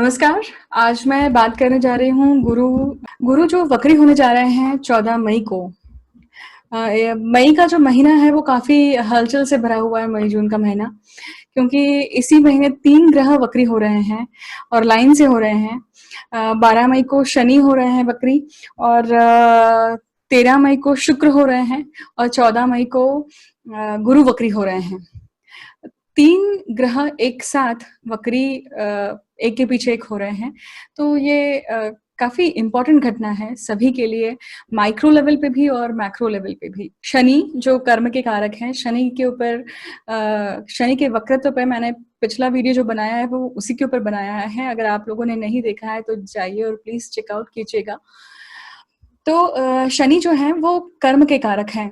नमस्कार। आज मैं बात करने जा रही हूँ गुरु गुरु जो वक्री होने जा रहे हैं 14 मई को। मई का जो महीना है वो काफ़ी हलचल से भरा हुआ है, मई-जून का महीना, क्योंकि इसी महीने 3 ग्रह वक्री हो रहे हैं और लाइन से हो रहे हैं। 12 मई को शनि हो रहे हैं वक्री और 13 मई को शुक्र हो रहे हैं और 14 मई को गुरु वक्री हो रहे हैं। 3 ग्रह एक साथ वक्री एक के पीछे एक हो रहे हैं, तो ये काफ़ी इम्पोर्टेंट घटना है सभी के लिए, माइक्रो लेवल पे भी और मैक्रो लेवल पे भी। शनि जो कर्म के कारक हैं, शनि के ऊपर शनि के वक्रत्व पे मैंने पिछला वीडियो जो बनाया है वो उसी के ऊपर बनाया है। अगर आप लोगों ने नहीं देखा है तो जाइए और प्लीज़ चेक आउट कीजिएगा। तो शनि जो है वो कर्म के कारक हैं।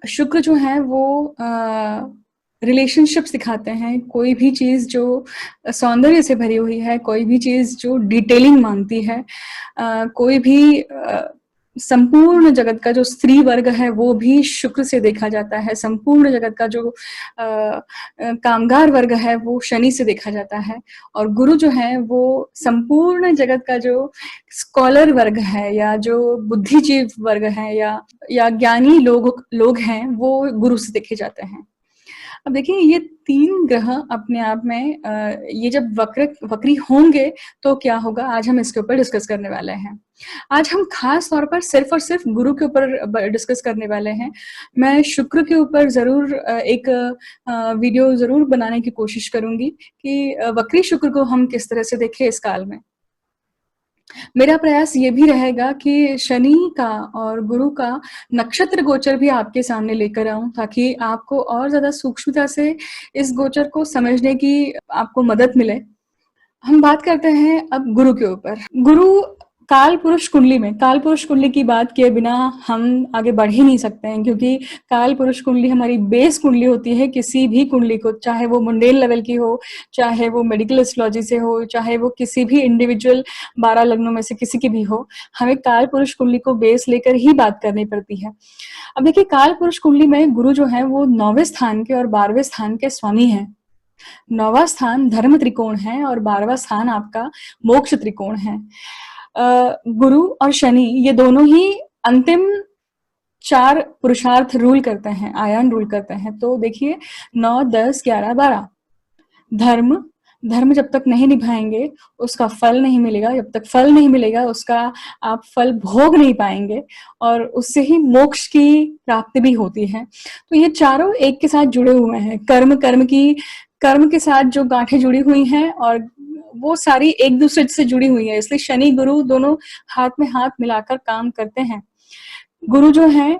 शुक्र जो है वो रिलेशनशिप सिखाते हैं, कोई भी चीज़ जो सौंदर्य से भरी हुई है, कोई भी चीज़ जो डिटेलिंग मांगती है, कोई भी संपूर्ण जगत का जो स्त्री वर्ग है वो भी शुक्र से देखा जाता है, संपूर्ण जगत का जो कामगार वर्ग है वो शनि से देखा जाता है और गुरु जो है वो संपूर्ण जगत का जो स्कॉलर वर्ग है या जो बुद्धिजीव वर्ग है या ज्ञानी लोग हैं वो गुरु से देखे जाते हैं। अब देखिए ये 3 ग्रह अपने आप में ये जब वक्री होंगे तो क्या होगा, आज हम इसके ऊपर डिस्कस करने वाले हैं। आज हम खास तौर पर सिर्फ और सिर्फ गुरु के ऊपर डिस्कस करने वाले हैं। मैं शुक्र के ऊपर ज़रूर एक वीडियो ज़रूर बनाने की कोशिश करूँगी कि वक्री शुक्र को हम किस तरह से देखें इस काल में। मेरा प्रयास ये भी रहेगा कि शनि का और गुरु का नक्षत्र गोचर भी आपके सामने लेकर आऊँ ताकि आपको और ज़्यादा सूक्ष्मता से इस गोचर को समझने की आपको मदद मिले। हम बात करते हैं अब गुरु के ऊपर। गुरु काल पुरुष कुंडली की बात किए बिना हम आगे बढ़ ही नहीं सकते हैं, क्योंकि काल पुरुष कुंडली हमारी बेस कुंडली होती है किसी भी कुंडली को, चाहे वो मुंडेल लेवल की हो, चाहे वो मेडिकल एस्ट्रोलॉजी से हो, चाहे वो किसी भी इंडिविजुअल 12 लग्नों में से किसी की भी हो, हमें काल पुरुष कुंडली को बेस लेकर ही बात करनी पड़ती है। अब देखिए काल पुरुष कुंडली में गुरु जो है वो 9वें स्थान के और 12वें स्थान के स्वामी हैं। 9वां स्थान धर्म त्रिकोण है और 12वां स्थान आपका मोक्ष त्रिकोण है। गुरु और शनि ये दोनों ही अंतिम 4 पुरुषार्थ रूल करते हैं, आयान रूल करते हैं। तो देखिए 9, 10, 11, 12 धर्म जब तक नहीं निभाएंगे उसका फल नहीं मिलेगा, जब तक फल नहीं मिलेगा उसका आप फल भोग नहीं पाएंगे और उससे ही मोक्ष की प्राप्ति भी होती है। तो ये चारों एक के साथ जुड़े हुए हैं। कर्म के साथ जो गांठें जुड़ी हुई हैं और वो सारी एक दूसरे से जुड़ी हुई है, इसलिए शनि गुरु दोनों हाथ में हाथ मिलाकर काम करते हैं। गुरु जो है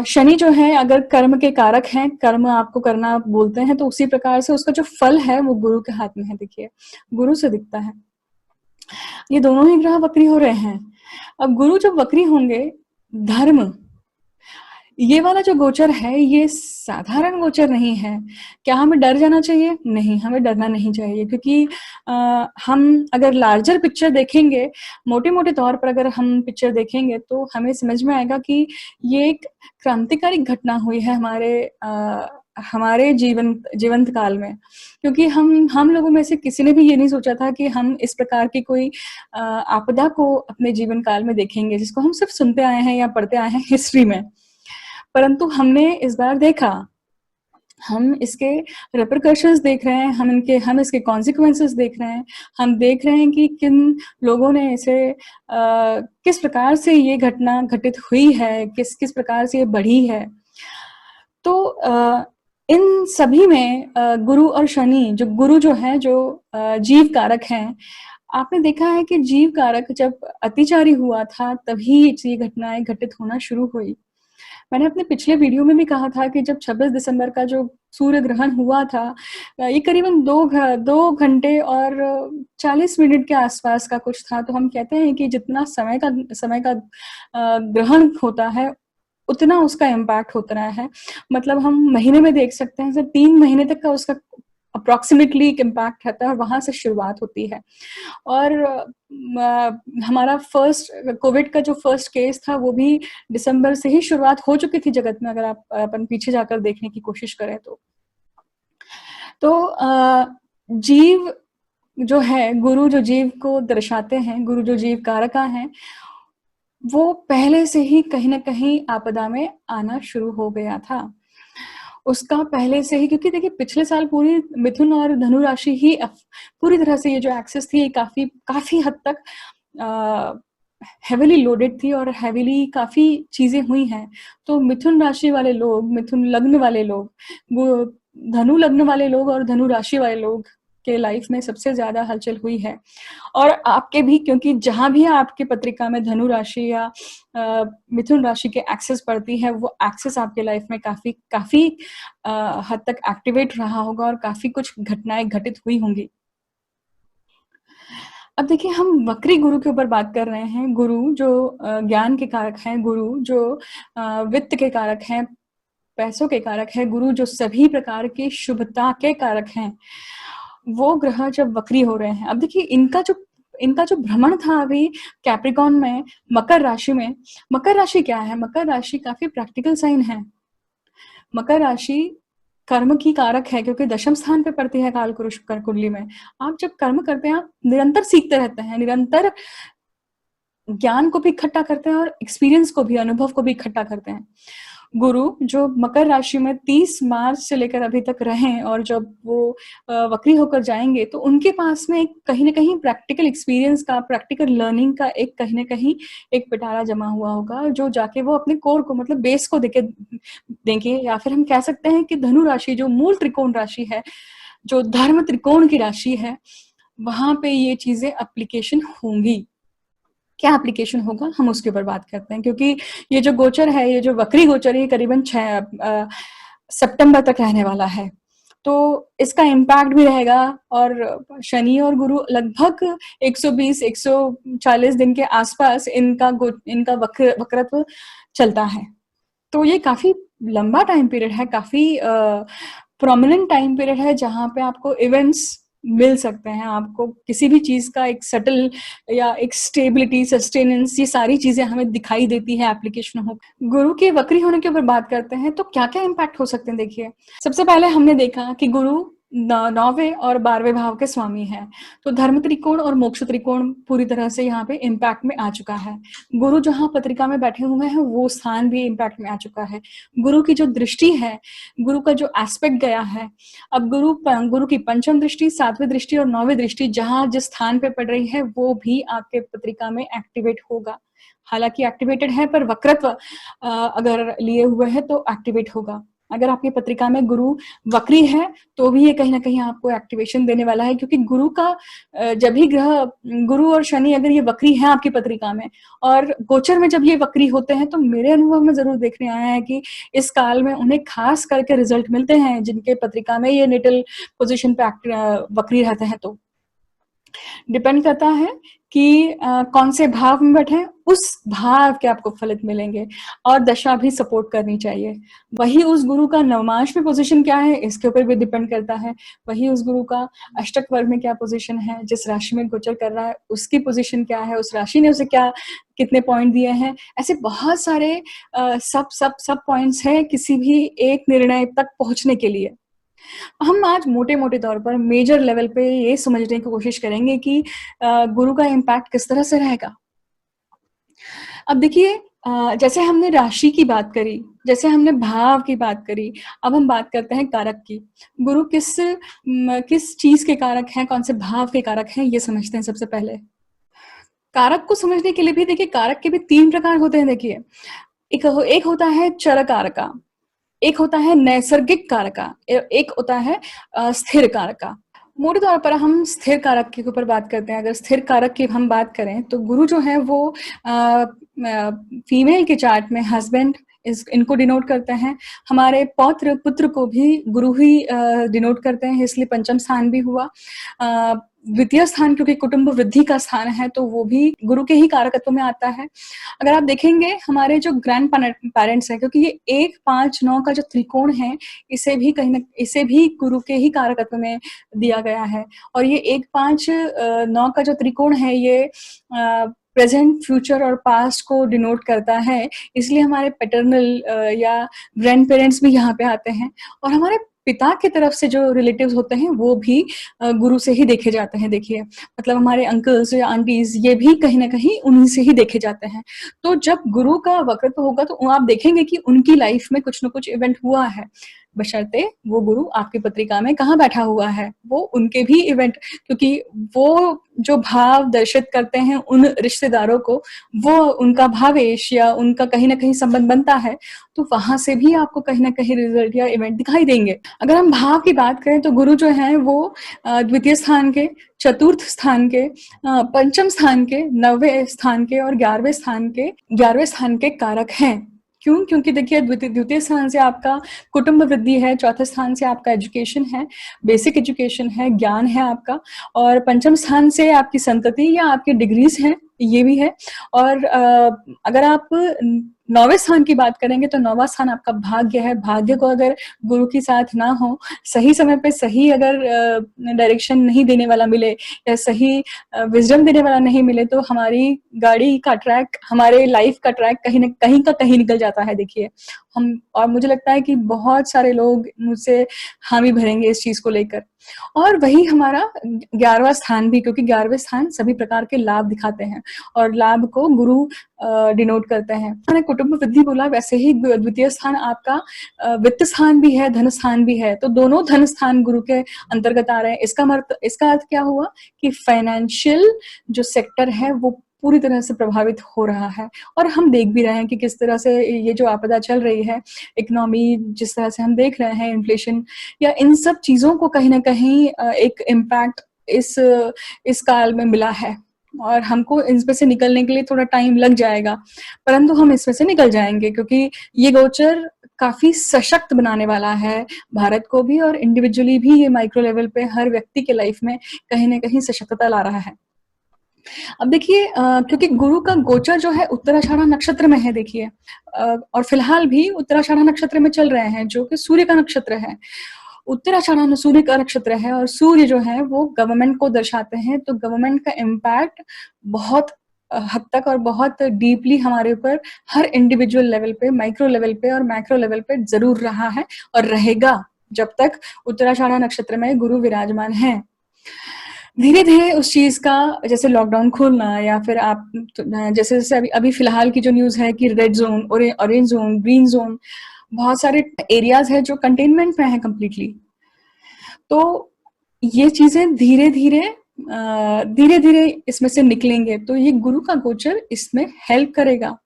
शनि जो है अगर कर्म के कारक हैं, कर्म आपको करना बोलते हैं, तो उसी प्रकार से उसका जो फल है वो गुरु के हाथ में है। देखिए गुरु से दिखता है। ये दोनों ही ग्रह वक्री हो रहे हैं। अब गुरु जब वक्री होंगे, धर्म ये वाला जो गोचर है ये साधारण गोचर नहीं है। क्या हमें डर जाना चाहिए? नहीं, हमें डरना नहीं चाहिए, क्योंकि हम अगर लार्जर पिक्चर देखेंगे, मोटे-मोटे तौर पर अगर हम पिक्चर देखेंगे तो हमें समझ में आएगा कि ये एक क्रांतिकारी घटना हुई है हमारे जीवंत काल में। क्योंकि हम लोगों में से किसी ने भी ये नहीं सोचा था कि हम इस प्रकार की कोई आपदा को अपने जीवन काल में देखेंगे, जिसको हम सिर्फ सुनते आए हैं या पढ़ते आए हैं हिस्ट्री में। परंतु हमने इस बार देखा, हम इसके रिपरकशंस देख रहे हैं, हम इसके कॉन्सिक्वेंसेस देख रहे हैं, हम देख रहे हैं कि किन लोगों ने इसे किस प्रकार से ये घटना घटित हुई है, किस प्रकार से ये बढ़ी है। तो इन सभी में गुरु और शनि, जो गुरु जो है जो जीव कारक हैं, आपने देखा है कि जीव कारक जब अतिचारी हुआ था तभी ये घटनाएं घटित होना शुरू हुई। मैंने अपने पिछले वीडियो में भी कहा था कि जब 26 दिसंबर का जो सूर्य ग्रहण हुआ था, ये करीबन 2 घंटे और 40 मिनट के आसपास का कुछ था। तो हम कहते हैं कि जितना समय का ग्रहण होता है उतना उसका इम्पैक्ट होता है। मतलब हम महीने में देख सकते हैं, 3 महीने तक का उसका अप्रॉक्सीमेटली एक इम्पैक्ट रहता है और वहां से शुरुआत होती है। और हमारा कोविड का जो फर्स्ट केस था वो भी दिसंबर से ही शुरुआत हो चुकी थी जगत में, अगर आप अपन पीछे जाकर देखने की कोशिश करें तो जीव जो है, गुरु जो जीव को दर्शाते हैं, गुरु जो जीव कारका हैं, वो पहले से ही कहीं न कहीं आपदा में आना शुरू हो गया था। उसका पहले से ही, क्योंकि देखिए पिछले साल पूरी मिथुन और धनु राशि ही पूरी तरह से ये जो एक्सेस थी, काफ़ी काफ़ी हद तक अ, हेवीली लोडेड थी और हेवीली काफ़ी चीज़ें हुई हैं। तो मिथुन राशि वाले लोग, मिथुन लग्न वाले लोग, वो धनु लग्न वाले लोग और धनु राशि वाले लोग के लाइफ में सबसे ज़्यादा हलचल हुई है। और आपके भी, क्योंकि जहाँ भी आपकी पत्रिका में धनु राशि या मिथुन राशि के एक्सेस पड़ती है, वो एक्सेस आपके लाइफ में काफ़ी काफ़ी हद तक एक्टिवेट रहा होगा और काफ़ी कुछ घटनाएँ घटित हुई होंगी। अब देखिए, हम वक्री गुरु के ऊपर बात कर रहे हैं। गुरु जो ज्ञान के कारक हैं, गुरु जो वित्त के कारक हैं, पैसों के कारक हैं, गुरु जो सभी प्रकार की शुभता के कारक हैं, वो ग्रह जब वक्री हो रहे हैं, अब देखिए इनका जो भ्रमण था अभी कैप्रिकॉर्न में, मकर राशि में। मकर राशि क्या है? मकर राशि काफ़ी प्रैक्टिकल साइन है। मकर राशि कर्म की कारक है, क्योंकि दशम स्थान पे पड़ती है कालपुरुष कर कुंडली में। आप जब कर्म करते हैं, आप निरंतर सीखते रहते हैं, निरंतर ज्ञान को भी इकट्ठा करते हैं और एक्सपीरियंस को भी, अनुभव को भी इकट्ठा करते हैं। गुरु जो मकर राशि में 30 मार्च से लेकर अभी तक रहें और जब वो वक्री होकर जाएँगे, तो उनके पास में एक कहीं न कहीं प्रैक्टिकल एक्सपीरियंस का, प्रैक्टिकल लर्निंग का एक कहीं न कहीं एक पिटारा जमा हुआ होगा, जो जाके वो अपने कोर को, मतलब बेस को देके देंगे। या फिर हम कह सकते हैं कि धनु राशि जो मूल त्रिकोण राशि है, जो धर्म त्रिकोण की राशि है, वहाँ पे ये चीज़ें एप्लीकेशन होंगी। क्या एप्लीकेशन होगा, हम उसके ऊपर बात करते हैं, क्योंकि ये जो गोचर है, ये जो वक्री गोचर है, ये करीबन 6 सितंबर तक रहने वाला है। तो इसका इम्पैक्ट भी रहेगा और शनि और गुरु लगभग 120-140 दिन के आसपास इनका वक्रत्व चलता है। तो ये काफ़ी लंबा टाइम पीरियड है, काफ़ी प्रोमिनेंट टाइम पीरियड है, जहाँ पे आपको इवेंट्स मिल सकते हैं, आपको किसी भी चीज़ का एक सेटल या एक स्टेबिलिटी, सस्टेनेंस, ये सारी चीज़ें हमें दिखाई देती है एप्लीकेशन हो। गुरु के वक्री होने के ऊपर बात करते हैं, तो क्या-क्या इम्पैक्ट हो सकते हैं देखिए। सबसे पहले हमने देखा कि गुरु 9वें और 12वें भाव के स्वामी हैं, तो धर्म त्रिकोण और मोक्ष त्रिकोण पूरी तरह से यहाँ पे इम्पैक्ट में आ चुका है। गुरु जहाँ पत्रिका में बैठे हुए हैं, वो स्थान भी इम्पैक्ट में आ चुका है। गुरु की जो दृष्टि है, गुरु का जो एस्पेक्ट गया है, अब गुरु की पंचम दृष्टि, 7वीं दृष्टि और 9वीं दृष्टि जहाँ जिस स्थान पे पड़ रही है, वो भी आपके पत्रिका में एक्टिवेट होगा। हालाँकि एक्टिवेटेड है, पर वक्रत्व अगर लिए हुए है तो एक्टिवेट होगा। अगर आपकी पत्रिका में गुरु वक्री है, तो भी ये कहीं न कहीं आपको एक्टिवेशन देने वाला है, क्योंकि गुरु का जब भी ग्रह, गुरु और शनि अगर ये वक्री हैं आपकी पत्रिका में और गोचर में जब ये वक्री होते हैं, तो मेरे अनुभव में ज़रूर देखने आया है कि इस काल में उन्हें खास करके रिज़ल्ट मिलते हैं, जिनके पत्रिका में ये नेटल पोज़ीशन पे वक्री रहते हैं तो। डिपेंड करता है कि कौन से भाव में बैठे हैं, उस भाव के आपको फलित मिलेंगे और दशा भी सपोर्ट करनी चाहिए। वही उस गुरु का नवमांश में पोज़ीशन क्या है, इसके ऊपर भी डिपेंड करता है। वही उस गुरु का अष्टक वर्ग में क्या पोज़ीशन है, जिस राशि में गोचर कर रहा है, उसकी पोज़ीशन क्या है, उस राशि ने उसे क्या कितने पॉइंट दिए हैं। ऐसे बहुत सारे सब पॉइंट्स हैं किसी भी एक निर्णय तक पहुँचने के लिए। हम आज मोटे-मोटे तौर पर मेजर लेवल पे ये समझने की कोशिश करेंगे कि गुरु का इम्पैक्ट किस तरह से रहेगा। अब देखिए, जैसे हमने राशि की बात करी, जैसे हमने भाव की बात करी, अब हम बात करते हैं कारक की। गुरु किस चीज़ के कारक हैं, कौन से भाव के कारक हैं, ये समझते हैं सबसे पहले। कारक को समझने के लिए भी देखिए, कारक के भी 3 प्रकार होते हैं देखिए। एक होता है चर कारका, एक होता है नैसर्गिक कारका, एक होता है स्थिर कारका। मोटे तौर पर हम स्थिर कारक के ऊपर बात करते हैं। अगर स्थिर कारक की हम बात करें, तो गुरु जो है वो फीमेल के चार्ट में हस्बैंड इनको डिनोट करते हैं। हमारे पौत्र पुत्र को भी गुरु ही डिनोट करते हैं, इसलिए पंचम स्थान भी हुआ। द्वितीय स्थान क्योंकि कुटुंब वृद्धि का स्थान है, तो वो भी गुरु के ही कारकत्व में आता है। अगर आप देखेंगे हमारे जो ग्रैंड पेरेंट्स हैं, क्योंकि ये 1, 5, 9 का जो त्रिकोण है, इसे भी गुरु के ही कारकत्व में दिया गया है। और ये 1, 5, 9 का जो त्रिकोण है, ये प्रेजेंट, फ्यूचर और पास्ट को डिनोट करता है, इसलिए हमारे पैटर्नल या ग्रैंड पेरेंट्स भी यहाँ पे आते हैं। और हमारे पिता की तरफ से जो रिलेटिव्स होते हैं वो भी गुरु से ही देखे जाते हैं देखिए। मतलब हमारे अंकल्स या आंटीज़ ये भी कहीं न कहीं उन्हीं से ही देखे जाते हैं। तो जब गुरु का वक्रत्व होगा तो आप देखेंगे कि उनकी लाइफ में कुछ न कुछ इवेंट हुआ है। बशर्ते वो गुरु आपकी पत्रिका में कहाँ बैठा हुआ है, वो उनके भी इवेंट, क्योंकि वो जो भाव दर्शित करते हैं उन रिश्तेदारों को, वो उनका भावेश या उनका कहीं न कहीं संबंध बनता है, तो वहाँ से भी आपको कहीं न कहीं रिज़ल्ट या इवेंट दिखाई देंगे। अगर हम भाव की बात करें तो गुरु जो हैं वो द्वितीय स्थान के, चतुर्थ स्थान के, पंचम स्थान के, 9वें स्थान के और 11वें स्थान के कारक हैं। क्यों? क्योंकि देखिए द्वितीय स्थान से आपका कुटुंब वृद्धि है, चौथे स्थान से आपका एजुकेशन है, बेसिक एजुकेशन है, ज्ञान है आपका, और पंचम स्थान से आपकी संतति या आपकी डिग्रीज़ हैं, ये भी है। और अगर आप 9वें स्थान की बात करेंगे तो 9वां स्थान आपका भाग्य है। भाग्य को अगर गुरु की साथ ना हो, सही समय पे सही अगर डायरेक्शन नहीं देने वाला मिले या सही विज़डम देने वाला नहीं मिले, तो हमारी गाड़ी का ट्रैक, हमारे लाइफ का ट्रैक कहीं न कहीं का कहीं निकल जाता है देखिए। और मुझे लगता है कि बहुत सारे लोग मुझसे हामी भरेंगे इस चीज़ को लेकर। और वही हमारा 11वां स्थान भी, क्योंकि 11वें स्थान सभी प्रकार के लाभ दिखाते हैं और लाभ को गुरु डिनोट करते हैं। मैंने कुटुंब वृद्धि बोला, वैसे ही द्वितीय स्थान आपका वित्त स्थान भी है, धन स्थान भी है, तो दोनों धन स्थान गुरु के अंतर्गत आ रहे हैं। इसका अर्थ क्या हुआ कि फाइनेंशियल जो सेक्टर है वो पूरी तरह से प्रभावित हो रहा है। और हम देख भी रहे हैं कि किस तरह से ये जो आपदा चल रही है, इकोनॉमी जिस तरह से हम देख रहे हैं, इन्फ्लेशन या इन सब चीज़ों को कहीं न कहीं एक इम्पैक्ट इस काल में मिला है और हमको इसमें से निकलने के लिए थोड़ा टाइम लग जाएगा, परंतु हम इसमें से निकल जाएँगे, क्योंकि ये गोचर काफ़ी सशक्त बनाने वाला है भारत को भी, और इंडिविजुअली भी ये माइक्रो लेवल पे हर व्यक्ति के लाइफ में कहीं न कहीं सशक्तता ला रहा है। अब देखिए क्योंकि गुरु का गोचर जो है उत्तराषाढ़ा नक्षत्र में है देखिए, और फिलहाल भी उत्तराषाढ़ा नक्षत्र में चल रहे हैं, जो कि सूर्य का नक्षत्र है। उत्तराषाढ़ा सूर्य का नक्षत्र है और सूर्य जो है वो गवर्नमेंट को दर्शाते हैं, तो गवर्नमेंट का इम्पैक्ट बहुत हद तक और बहुत डीपली हमारे ऊपर हर इंडिविजुअल लेवल पे, माइक्रो लेवल पे और मैक्रो लेवल पे ज़रूर रहा है और रहेगा, जब तक उत्तराषाढ़ा नक्षत्र में गुरु विराजमान हैं। धीरे-धीरे उस चीज़ का, जैसे लॉकडाउन खोलना या फिर आप जैसे-जैसे अभी फिलहाल की जो न्यूज़ है कि red zone, orange zone, green zone, बहुत सारे एरियाज़ हैं जो कंटेनमेंट में हैं कंप्लीटली। तो ये चीज़ें धीरे-धीरे इसमें से निकलेंगे, तो ये गुरु का गोचर इसमें हेल्प करेगा।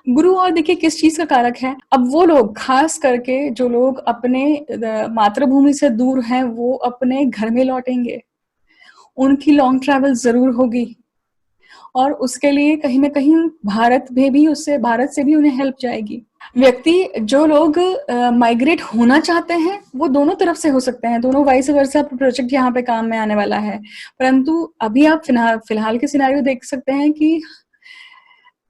गुरु और देखिए किस चीज़ का कारक है, अब वो लोग ख़ास करके जो लोग अपने मातृभूमि से दूर हैं, वो अपने घर में लौटेंगे। उनकी लॉन्ग ट्रैवल ज़रूर होगी और उसके लिए कहीं न कहीं भारत से भी उन्हें हेल्प जाएगी। व्यक्ति जो लोग माइग्रेट होना चाहते हैं, वो दोनों तरफ से हो सकते हैं, दोनों वाइस वर्सा प्रोजेक्ट यहाँ पे काम में आने वाला है। परंतु अभी आप फिलहाल के सिनेरियो देख सकते हैं कि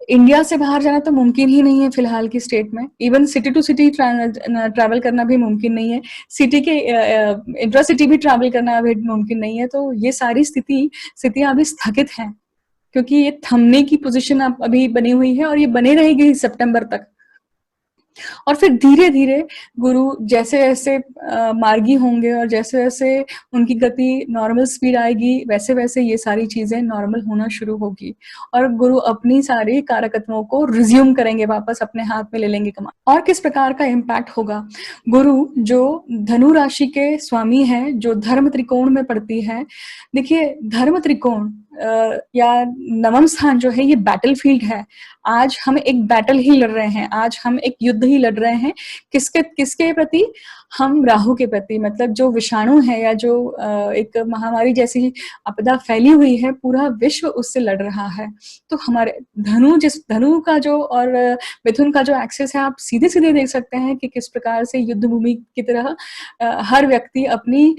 इंडिया से बाहर जाना तो मुमकिन ही नहीं है फिलहाल की स्टेट में। Even city to city travel करना भी मुमकिन नहीं है। सिटी के इंट्रा सिटी भी ट्रैवल करना अभी मुमकिन नहीं है। तो ये सारी स्थितियाँ अभी स्थगित हैं, क्योंकि ये थमने की पोज़ीशन अब अभी बनी हुई है और ये बने रहेगी सितंबर तक। और फिर धीरे-धीरे गुरु जैसे-जैसे मार्गी होंगे और जैसे-जैसे उनकी गति नॉर्मल स्पीड आएगी, वैसे-वैसे ये सारी चीज़ें नॉर्मल होना शुरू होगी और गुरु अपनी सारी कारकत्वों को रिज़्यूम करेंगे, वापस अपने हाथ में ले लेंगे कमान। और किस प्रकार का इम्पैक्ट होगा? गुरु जो धनु राशि के स्वामी हैं, जो धर्म त्रिकोण में पड़ती है। देखिए धर्म त्रिकोण या नवम स्थान जो है, ये बैटलफ़ील्ड है। आज हम एक बैटल ही लड़ रहे हैं, आज हम एक युद्ध ही लड़ रहे हैं। किसके प्रति? हम राहु के प्रति। मतलब जो विषाणु है या जो एक महामारी जैसी आपदा फैली हुई है, पूरा विश्व उससे लड़ रहा है। तो हमारे धनु का जो और मिथुन का जो एक्सिस है, आप सीधे-सीधे देख सकते हैं कि किस प्रकार से युद्ध भूमि की तरह हर व्यक्ति अपनी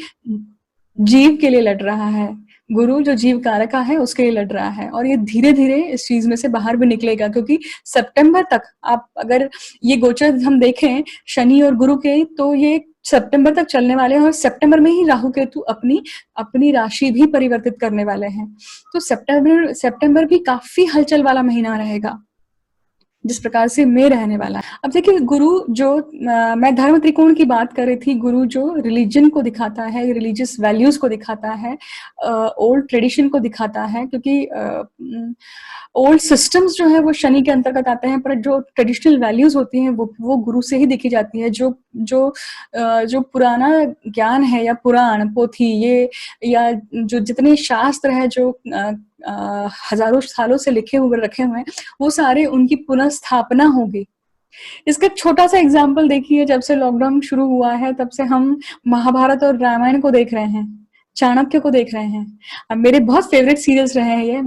जीव के लिए लड़ रहा है। गुरु जो जीव कारका है उसके लिए लड़ रहा है और ये धीरे-धीरे इस चीज़ में से बाहर भी निकलेगा, क्योंकि सितंबर तक आप अगर ये गोचर हम देखें शनि और गुरु के, तो ये सितंबर तक चलने वाले हैं और सितंबर में ही राहु केतु अपनी राशि भी परिवर्तित करने वाले हैं। तो सितंबर भी काफ़ी हलचल वाला महीना रहेगा। जिस प्रकार से मैं रहने वाला है। अब देखिए गुरु जो मैं धर्म त्रिकोण की बात कर रही थी, गुरु जो रिलीजन को दिखाता है, रिलीजियस वैल्यूज को दिखाता है, ओल्ड ट्रेडिशन को दिखाता है, क्योंकि ओल्ड सिस्टम्स जो है वो शनि के अंतर्गत आते हैं, पर जो ट्रेडिशनल वैल्यूज होती हैं वो गुरु से ही देखी जाती है। जो पुराना ज्ञान है या पुराण पोथी ये या जो जितने शास्त्र है जो हजारों सालों से लिखे हुए रखे हुए हैं, वो सारे उनकी पुनः स्थापना होगी। इसका एक छोटा सा एग्जाम्पल देखिए, जब से लॉकडाउन शुरू हुआ है तब से हम महाभारत और रामायण को देख रहे हैं, चाणक्य को देख रहे हैं। अब मेरे बहुत फेवरेट सीरियल्स रहे हैं ये,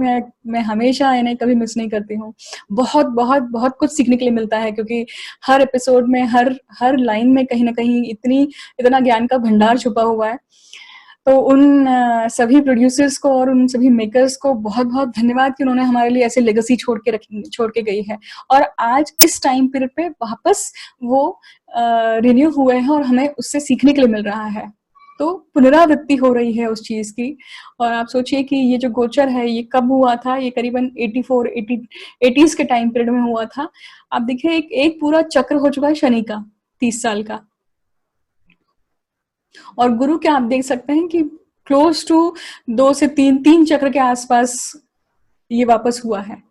मैं हमेशा इन्हें कभी मिस नहीं करती हूँ। बहुत बहुत बहुत कुछ सीखने के लिए मिलता है, क्योंकि हर एपिसोड में हर लाइन में कहीं ना कहीं इतना ज्ञान का भंडार छुपा हुआ है। तो उन सभी प्रोड्यूसर्स को और उन सभी मेकर्स को बहुत बहुत धन्यवाद कि उन्होंने हमारे लिए ऐसे लेगेसी छोड़ के गई है, और आज इस टाइम पीरियड पे वापस वो रिन्यू हुए हैं और हमें उससे सीखने के लिए मिल रहा है। तो पुनरावृत्ति हो रही है उस चीज की। और आप सोचिए कि ये जो गोचर है ये कब हुआ था, ये करीबन 80s के टाइम पीरियड में हुआ था। आप देखिए एक पूरा चक्र हो चुका है शनि का, 30 साल का। और गुरु के आप देख सकते हैं कि क्लोज टू 2 से 3 चक्र के आसपास ये वापस हुआ है।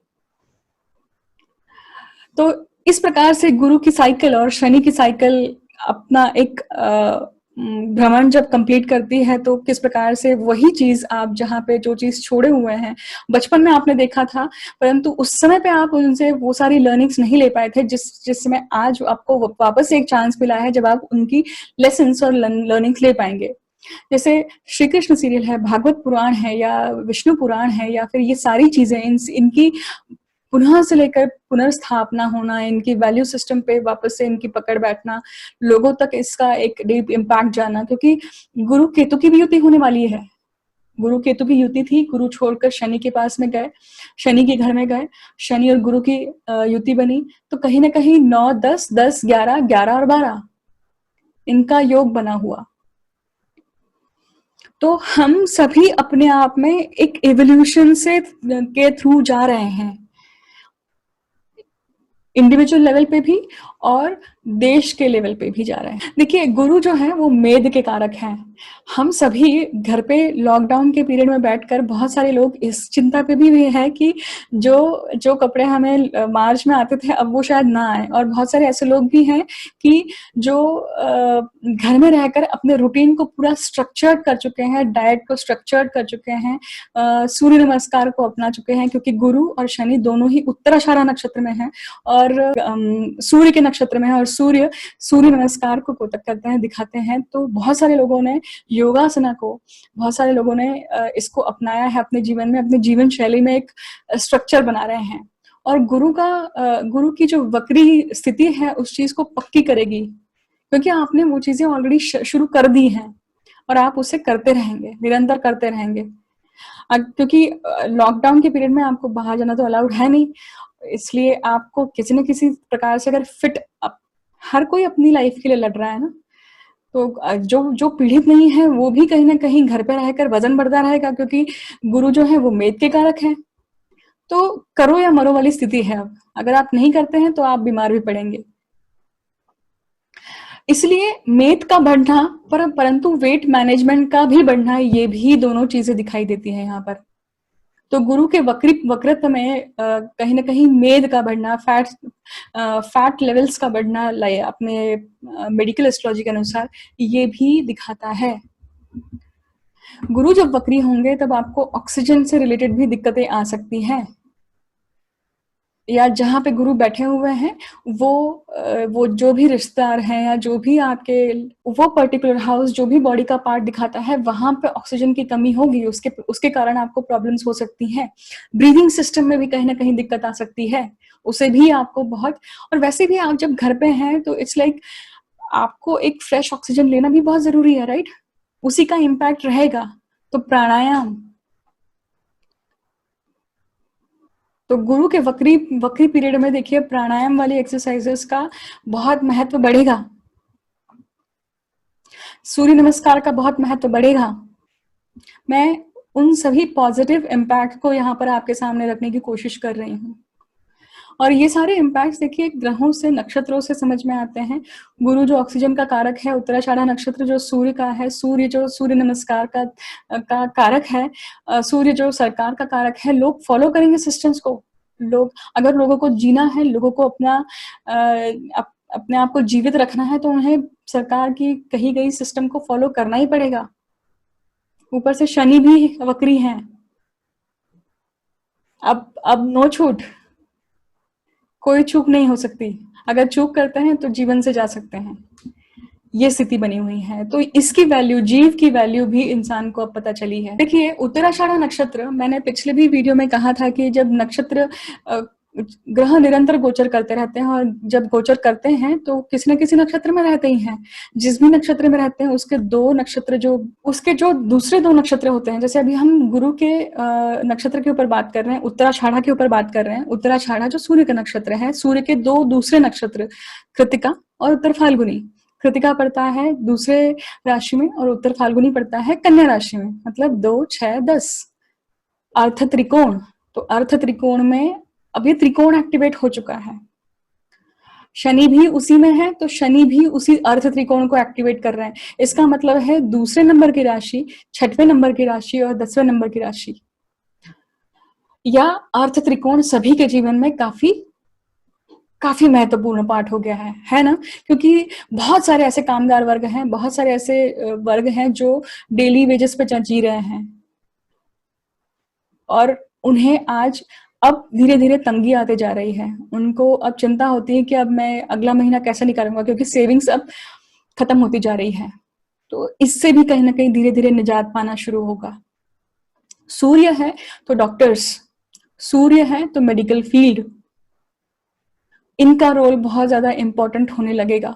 तो इस प्रकार से गुरु की साइकिल और शनि की साइकिल अपना एक भ्रमण जब कंप्लीट करती है, तो किस प्रकार से वही चीज आप जहाँ पे जो चीज छोड़े हुए हैं बचपन में आपने देखा था, परंतु उस समय पे आप उनसे वो सारी लर्निंग्स नहीं ले पाए थे, जिसमें आज आपको वापस एक चांस मिला है जब आप उनकी लेसन्स और लर्निंग्स ले पाएंगे। जैसे श्री कृष्ण सीरियल है, भागवत पुराण है, या विष्णु पुराण है, या फिर ये सारी चीजें इनकी पुनः से लेकर पुनर्स्थापना होना, इनकी वैल्यू सिस्टम पे वापस से इनकी पकड़ बैठना, लोगों तक इसका एक डीप इम्पैक्ट जाना, क्योंकि गुरु केतु की भी युति होने वाली है। गुरु केतु की युति थी, गुरु छोड़कर शनि के पास में गए, शनि के घर में गए, शनि और गुरु की युति बनी, तो कहीं ना कहीं 9, 10, 10, 11, 11 और 12 इनका योग बना हुआ। तो हम सभी अपने आप में एक एवोल्यूशन से के थ्रू जा रहे हैं, इंडिविजुअल लेवल पे भी और देश के लेवल पे भी जा रहे हैं। देखिए गुरु जो है वो मेद के कारक हैं। हम सभी घर पे लॉकडाउन के पीरियड में बैठकर बहुत सारे लोग इस चिंता पे भी है कि जो कपड़े हमें मार्च में आते थे अब वो शायद ना आए, और बहुत सारे ऐसे लोग भी हैं कि जो घर में रहकर अपने रूटीन को पूरा स्ट्रक्चर्ड कर चुके हैं, डाइट को स्ट्रक्चर्ड कर चुके हैं, सूर्य नमस्कार को अपना चुके हैं, क्योंकि गुरु और शनि दोनों ही उत्तराषाढ़ा नक्षत्र में हैं और सूर्य के नक्षत्र में है, और सूर्य नमस्कार को कोतक करते हैं, दिखाते हैं। तो बहुत सारे लोगों ने योगासना को, बहुत सारे लोगों ने इसको अपनाया है अपने जीवन में, अपनी जीवन शैली में एक स्ट्रक्चर बना रहे हैं। और गुरु की जो वक्री स्थिति है उस चीज को पक्की करेगी, क्योंकि आपने वो चीजें ऑलरेडी शुरू कर दी हैं और आप उसे करते रहेंगे, निरंतर करते रहेंगे। क्योंकि लॉकडाउन के पीरियड में आपको बाहर जाना तो अलाउड है नहीं, इसलिए आपको किसी न किसी प्रकार से अगर हर कोई अपनी लाइफ के लिए लड़ रहा है ना, तो जो पीड़ित नहीं है वो भी कहीं ना कहीं घर पे रहकर वजन बढ़ता रहेगा, क्योंकि गुरु जो है वो मेद के कारक है। तो करो या मरो वाली स्थिति है। अब अगर आप नहीं करते हैं तो आप बीमार भी पड़ेंगे। इसलिए मेद का बढ़ना परंतु वेट मैनेजमेंट का भी बढ़ना, ये भी दोनों चीजें दिखाई देती हैं यहाँ पर। तो गुरु के वक्रत्व में कहीं ना कहीं मेद का बढ़ना, फैट लेवल्स का बढ़ना अपने मेडिकल एस्ट्रोलॉजी के अनुसार ये भी दिखाता है। गुरु जब वक्री होंगे तब आपको ऑक्सीजन से रिलेटेड भी दिक्कतें आ सकती हैं, या जहाँ पे गुरु बैठे हुए हैं वो जो भी रिश्तेदार हैं या जो भी आपके वो पर्टिकुलर हाउस जो भी बॉडी का पार्ट दिखाता है, वहां पे ऑक्सीजन की कमी होगी, उसके कारण आपको प्रॉब्लम्स हो सकती हैं। ब्रीदिंग सिस्टम में भी कहीं ना कहीं दिक्कत आ सकती है, उसे भी आपको बहुत। और वैसे भी आप जब घर पे हैं तो इट्स लाइक आपको एक फ्रेश ऑक्सीजन लेना भी बहुत जरूरी है, राइट? उसी का इम्पैक्ट रहेगा। तो प्राणायाम, तो गुरु के वक्री पीरियड में देखिए प्राणायाम वाली एक्सरसाइजेस का बहुत महत्व बढ़ेगा, सूर्य नमस्कार का बहुत महत्व बढ़ेगा। मैं उन सभी पॉजिटिव इम्पैक्ट को यहाँ पर आपके सामने रखने की कोशिश कर रही हूँ। और ये सारे इम्पैक्ट्स देखिए ग्रहों से, नक्षत्रों से समझ में आते हैं। गुरु जो ऑक्सीजन का कारक है, उत्तराषाढ़ा नक्षत्र जो सूर्य का है, सूर्य जो सूर्य नमस्कार का कारक है, सूर्य जो सरकार का कारक है। लोग फॉलो करेंगे सिस्टम्स को। लोग, अगर लोगों को जीना है, लोगों को अपने आप को जीवित रखना है, तो उन्हें सरकार की कही गई सिस्टम को फॉलो करना ही पड़ेगा। ऊपर से शनि भी वक्री हैं। अब नो छूट, कोई चूक नहीं हो सकती। अगर चूक करते हैं तो जीवन से जा सकते हैं। ये स्थिति बनी हुई है। तो इसकी वैल्यू, जीव की वैल्यू भी इंसान को अब पता चली है। देखिए उत्तराषाढ़ा नक्षत्र, मैंने पिछले भी वीडियो में कहा था कि जब नक्षत्र ग्रह निरंतर गोचर करते रहते हैं, और जब गोचर करते हैं तो किसी न किसी नक्षत्र में रहते ही हैं। जिस भी नक्षत्र में रहते हैं उसके दो नक्षत्र उसके जो दूसरे दो नक्षत्र होते हैं, जैसे अभी हम गुरु के नक्षत्र के ऊपर बात कर रहे हैं, उत्तराषाढ़ा के ऊपर बात कर रहे हैं। उत्तराषाढ़ा जो सूर्य का नक्षत्र है, सूर्य के दो दूसरे नक्षत्र कृतिका और उत्तर फाल्गुनी। कृतिका पड़ता है दूसरे राशि में और उत्तर फाल्गुनी पड़ता है कन्या राशि में, मतलब 2, 6, 10 अर्थ त्रिकोण। तो अर्थ त्रिकोण में अब ये त्रिकोण एक्टिवेट हो चुका है। शनि भी उसी में है, तो शनि भी उसी अर्थ त्रिकोण को एक्टिवेट कर रहे हैं। इसका मतलब है दूसरे नंबर की राशि, 6वें नंबर की राशि और 10वें नंबर की राशि या अर्थ त्रिकोण सभी के जीवन में काफी महत्वपूर्ण पार्ट हो गया है ना? क्योंकि बहुत सारे ऐसे कामगार वर्ग हैं, बहुत सारे ऐसे वर्ग हैं जो डेली वेजेस पे जी रहे हैं, और उन्हें आज अब धीरे धीरे तंगी आते जा रही है। उनको अब चिंता होती है कि अब मैं अगला महीना कैसे निकालूंगा, क्योंकि सेविंग्स अब खत्म होती जा रही है। तो इससे भी कहीं ना कहीं धीरे धीरे निजात पाना शुरू होगा। सूर्य है तो डॉक्टर्स, सूर्य है तो मेडिकल फील्ड, इनका रोल बहुत ज्यादा इंपॉर्टेंट होने लगेगा,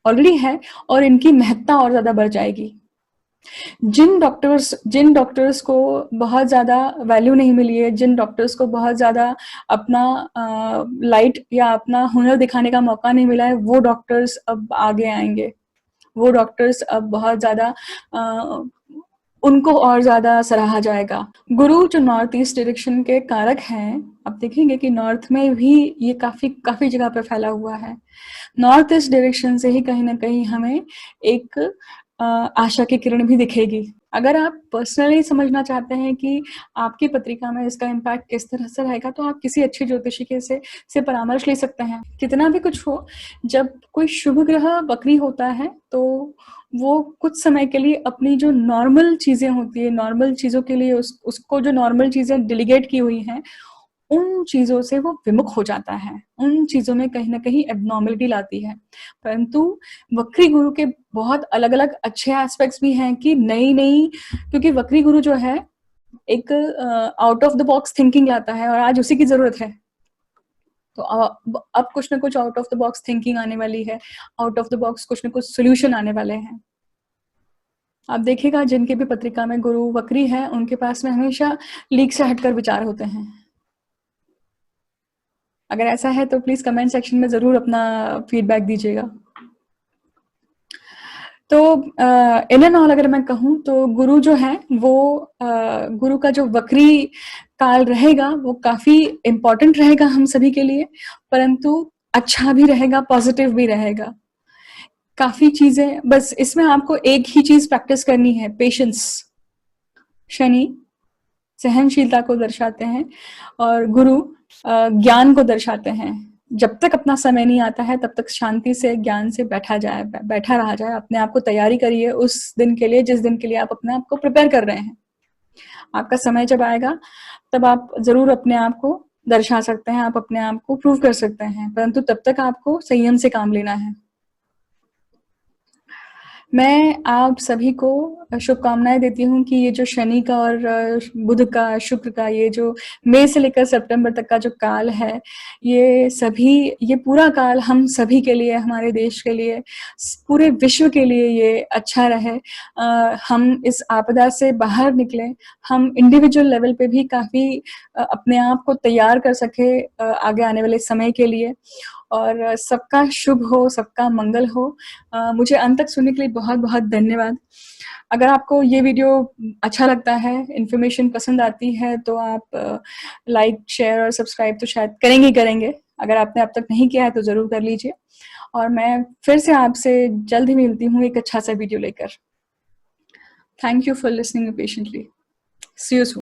ऑलरेडी है, और इनकी महत्ता और ज्यादा बढ़ जाएगी। जिन डॉक्टर्स को बहुत ज्यादा वैल्यू नहीं मिली है, जिन डॉक्टर्स को बहुत ज्यादा अपना लाइट या अपना हुनर दिखाने का मौका नहीं मिला है, वो डॉक्टर्स अब आगे आएंगे। वो डॉक्टर्स अब बहुत ज्यादा उनको और ज्यादा सराहा जाएगा। गुरु जो नॉर्थ ईस्ट डायरेक्शन के कारक हैं, अब देखेंगे कि नॉर्थ में भी ये काफी जगह पे फैला हुआ है। नॉर्थ ईस्ट डायरेक्शन से ही कहीं ना कहीं हमें एक आशा की किरण भी दिखेगी। अगर आप पर्सनली समझना चाहते हैं कि आपकी पत्रिका में इसका इम्पैक्ट किस तरह से रहेगा, तो आप किसी अच्छे ज्योतिषी से परामर्श ले सकते हैं। कितना भी कुछ हो, जब कोई शुभ ग्रह वक्री होता है तो वो कुछ समय के लिए अपनी जो नॉर्मल चीजें होती है, नॉर्मल चीजों के लिए उसको जो नॉर्मल चीजें डेलीगेट की हुई हैं, उन चीजों से वो विमुख हो जाता है, उन चीजों में कहीं ना कहीं एबनॉर्मलिटी लाती है। परंतु वक्री गुरु के बहुत अलग अलग अच्छे एस्पेक्ट्स भी हैं कि नई क्योंकि वक्री गुरु जो है एक out of the box thinking लाता है, और आज उसी की जरूरत है। तो अब कुछ ना कुछ out of the box thinking आने वाली है, आउट ऑफ द बॉक्स कुछ ना कुछ सोल्यूशन आने वाले हैं। आप देखिएगा जिनके भी पत्रिका में गुरु वक्री है, उनके पास में हमेशा लीक से हटकर विचार होते हैं। अगर ऐसा है तो प्लीज कमेंट सेक्शन में जरूर अपना फीडबैक दीजिएगा। तो इन एंड ऑल अगर मैं कहूँ तो गुरु जो है वो गुरु का जो वक्री काल रहेगा वो काफी इम्पोर्टेंट रहेगा हम सभी के लिए, परंतु अच्छा भी रहेगा, पॉजिटिव भी रहेगा। काफी चीजें, बस इसमें आपको एक ही चीज प्रैक्टिस करनी है, पेशेंस। शनि सहनशीलता को दर्शाते हैं और गुरु ज्ञान को दर्शाते हैं। जब तक अपना समय नहीं आता है तब तक शांति से, ज्ञान से बैठा रहा जाए। अपने आप को तैयारी करिए उस दिन के लिए जिस दिन के लिए आप अपने आप को प्रिपेयर कर रहे हैं। आपका समय जब आएगा तब आप जरूर अपने आप को दर्शा सकते हैं, आप अपने आप को प्रूव कर सकते हैं, परंतु तब तक आपको संयम से काम लेना है। मैं आप सभी को शुभकामनाएं देती हूँ कि ये जो शनि का और बुध का, शुक्र का, ये जो मई से लेकर सितंबर तक का जो काल है, ये पूरा काल हम सभी के लिए, हमारे देश के लिए, पूरे विश्व के लिए ये अच्छा रहे। हम इस आपदा से बाहर निकलें, हम इंडिविजुअल लेवल पे भी काफी अपने आप को तैयार कर सके आगे आने वाले समय के लिए। और सबका शुभ हो, सबका मंगल हो। मुझे अंत तक सुनने के लिए बहुत-बहुत धन्यवाद। अगर आपको ये वीडियो अच्छा लगता है, इन्फॉर्मेशन पसंद आती है, तो आप लाइक, शेयर और सब्सक्राइब तो शायद करेंगे ही करेंगे। अगर आपने अब तक नहीं किया है तो ज़रूर कर लीजिए और मैं फिर से आपसे जल्द ही मिलती हूँ एक अच्छा-सा वीडियो लेकर। Thank you for listening patiently. See you soon.